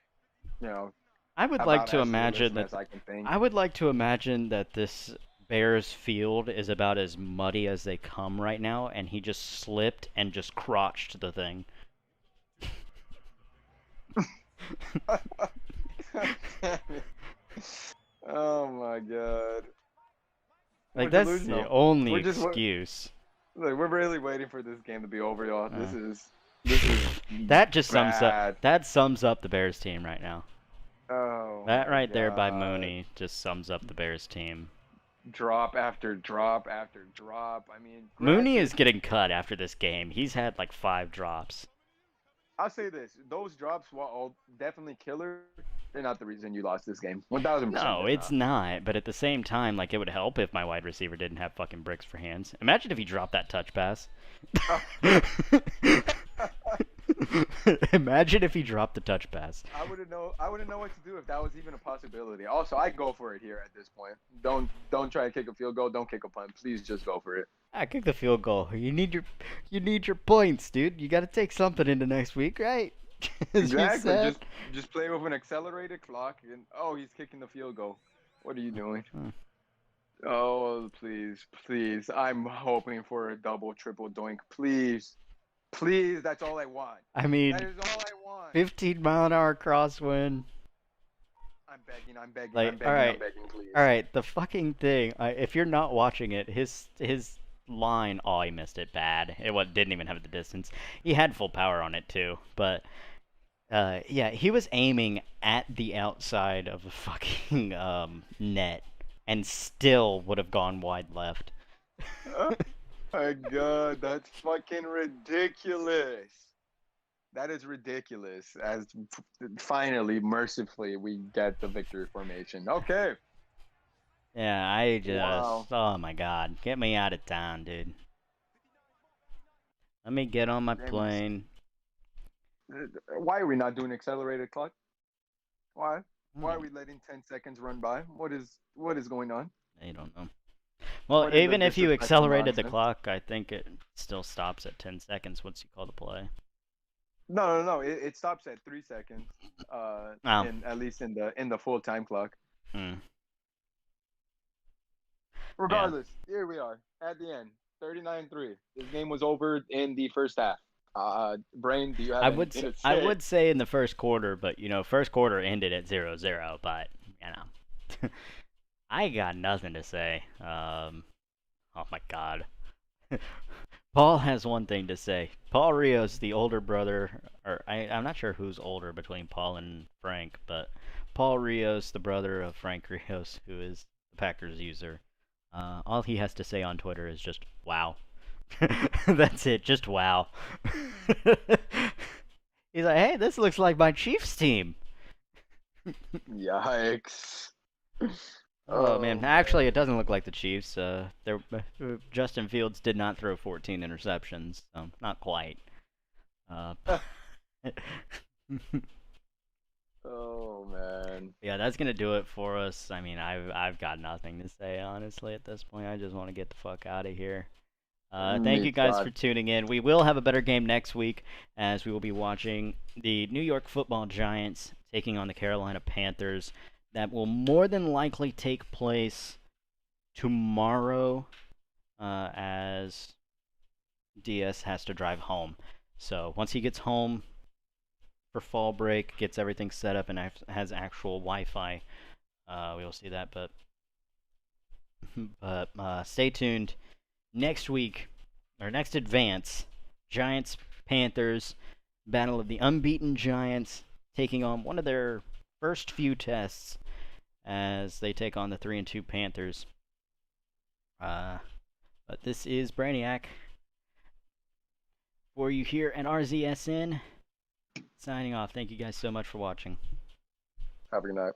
you know, I would like about to as imagine realistic that. as I can think. I would like to imagine that this Bears field is about as muddy as they come right now, and he just slipped and just crotched the thing. Oh my god. Like, We're that's delusional. the only We're just- excuse. Like, we're really waiting for this game to be over, y'all. This is That just sums bad. up. That sums up the Bears team right now. Oh That my right there by God. Mooney just sums up the Bears team. Drop after drop after drop. I mean, Mooney granted, is getting cut after this game. He's had like 5 drops. I'll say this: those drops, while all definitely killer, they're not the reason you lost this game. 1,000%. No, it's not. But at the same time, like, it would help if my wide receiver didn't have fucking bricks for hands. Imagine if he dropped that touch pass. Imagine if he dropped the touch pass. I wouldn't know what to do if that was even a possibility. Also, I go for it here at this point. Don't try to kick a field goal. Don't kick a punt. Please just go for it. Kick the field goal. You need your points, dude. You got to take something into next week, right? As you Exactly. said. Just play with an accelerated clock, and he's kicking the field goal. What are you doing? Oh, please. I'm hoping for a double, triple doink. Please, that's all I want. I mean, That is all I want. 15-mile-an-hour crosswind. I'm begging, Like, I'm begging, please. All right, the fucking thing. If you're not watching it, his line. Oh, he missed it bad. Didn't even have the distance. He had full power on it too, but yeah, he was aiming at the outside of the fucking net, and still would have gone wide left. Oh my god, that's fucking ridiculous. That is ridiculous. As finally, mercifully, we get the victory formation. Okay. Yeah, I just. Wow. Oh my god, get me out of town, dude. Let me get on my plane. Why are we not doing accelerated clock? Why? Why are we letting 10 seconds run by? What is going on? I don't know. Well, What is even the if you disrespectful accelerated the nonsense? clock, I think it still stops at 10 seconds once you call the play. No. It stops at 3 seconds. At least in the full time clock. Regardless, here we are at the end, 39-3. This game was over in the first half. Brain, do you have anything to say? I would say in the first quarter, but first quarter ended at 0-0. But I got nothing to say. Oh my god. Paul has one thing to say. Paul Rios, the older brother, or I'm not sure who's older between Paul and Frank, but Paul Rios, the brother of Frank Rios, who is the Packers user, all he has to say on Twitter is just wow. That's it, just wow. He's like, hey, this looks like my Chiefs team. Yikes. Oh man, actually, it doesn't look like the Chiefs. Justin Fields did not throw 14 interceptions, so not quite. Oh man. Yeah, that's gonna do it for us. I mean, I've got nothing to say honestly at this point. I just want to get the fuck out of here. Thank you guys for tuning in. We will have a better game next week, as we will be watching the New York Football Giants taking on the Carolina Panthers. That will more than likely take place tomorrow, as DS has to drive home. So once he gets home for fall break, gets everything set up, and has actual Wi-Fi, we will see that. But stay tuned. Next week, our next advance, Giants, Panthers, battle of the unbeaten Giants, taking on one of their first few tests as they take on the 3-2 Panthers. But this is Brainiac for you here at RZSN. Signing off. Thank you guys so much for watching. Have a good night.